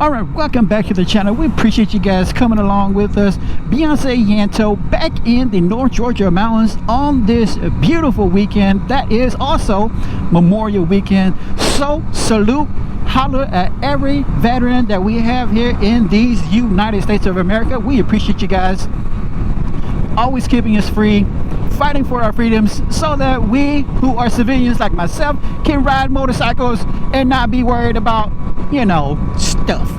All right, welcome back to the channel. We appreciate you guys coming along with us. Beyonce Yanto back in the North Georgia mountains on this beautiful weekend that is also Memorial Weekend. So salute, holler at every veteran that we have here in these United States of America. We appreciate you guys always keeping us free, fighting for our freedoms so that we who are civilians like myself can ride motorcycles and not be worried about, you know, stuff.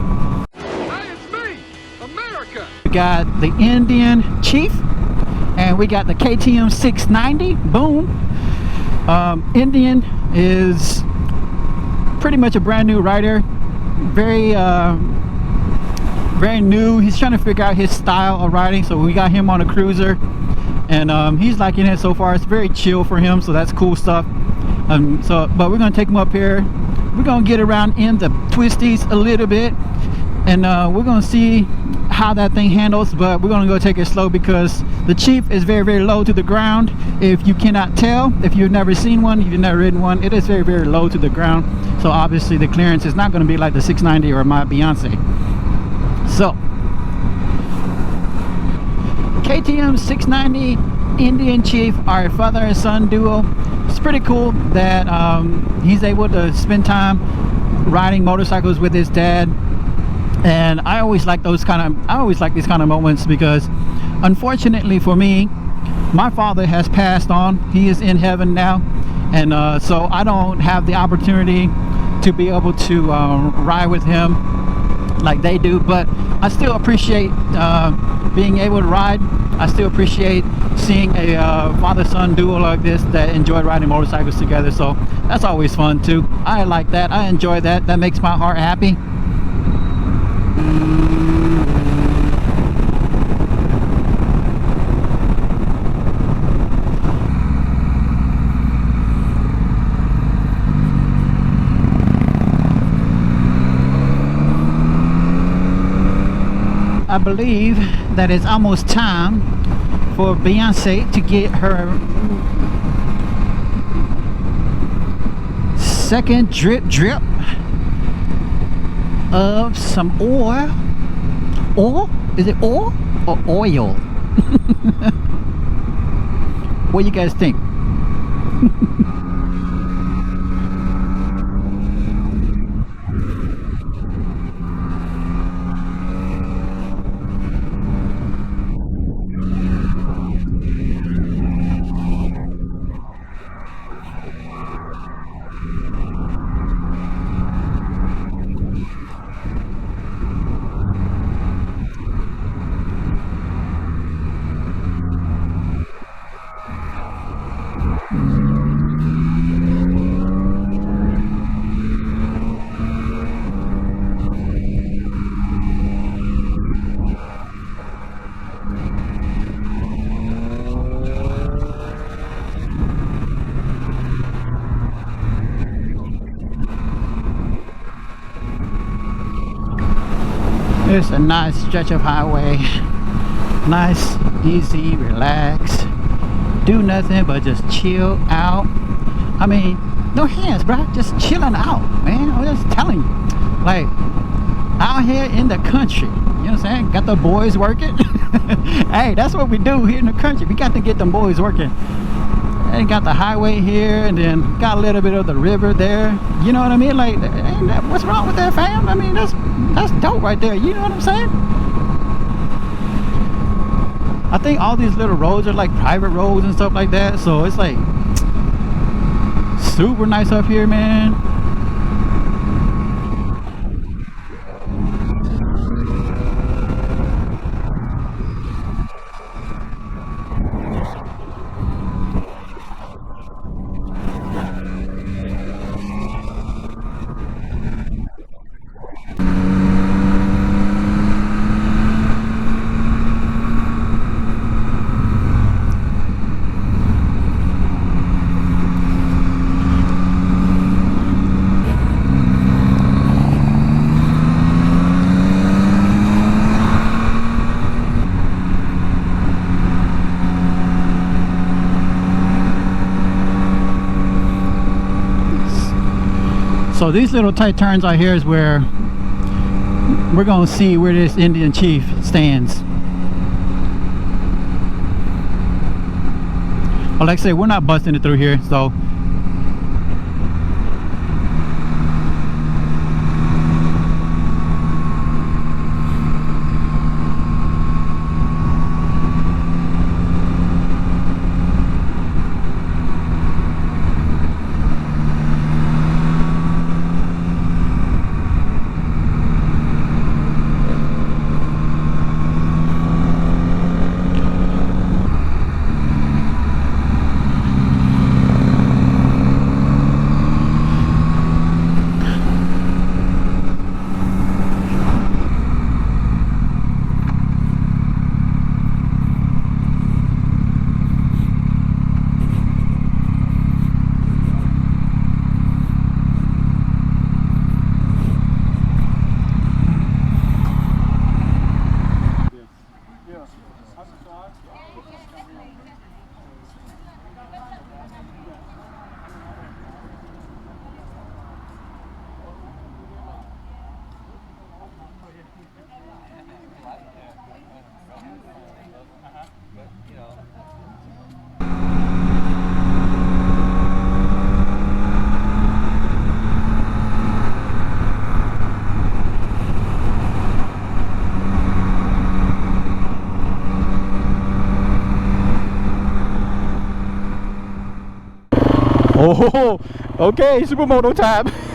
Hey, it's me, America. We got the Indian Chief and we got the KTM 690. Boom. Indian is pretty much a brand new rider, very new. He's trying to figure out his style of riding, so we got him on a cruiser and he's liking it so far. It's very chill for him, so that's cool stuff. But we're gonna take him up here. We're gonna get around in the twisties a little bit and we're gonna see how that thing handles, but we're gonna go take it slow because the Chief is very low to the ground. If you cannot tell, if you've never seen one, if you've never ridden one, it is very low to the ground, so obviously the clearance is not going to be like the 690 or my Beyonce. So KTM 690 Indian Chief, our father and son duo. It's pretty cool that he's able to spend time riding motorcycles with his dad, and I always like these kind of moments because unfortunately for me, my father has passed on. He is in heaven now, and so I don't have the opportunity to be able to ride with him like they do, but I still appreciate being able to ride. I still appreciate seeing a father-son duo like this that enjoy riding motorcycles together, so that's always fun too. I like that. I enjoy that. That makes my heart happy. I believe that it's almost time for Beyonce to get her second drip of some oil. Oil? Is it oil or oil? What do you guys think? It's a nice stretch of highway, nice, easy, relax, do nothing but just chill out. I mean, no hands, bro, just chilling out, man. I'm just telling you, like, out here in the country, you know what I'm saying? Got the boys working. Hey, that's what we do here in the country. We got to get them boys working. And got the highway here, and then got a little bit of the river there. You know what I mean? Like, what's wrong with that, fam? I mean, that's dope right there. You know what I'm saying? I think all these little roads are like private roads and stuff like that, so it's like super nice up here, man. So these little tight turns out here is where we're gonna see where this Indian chief stands. Well, like I said, we're not busting it through here, so oh, okay, supermoto time.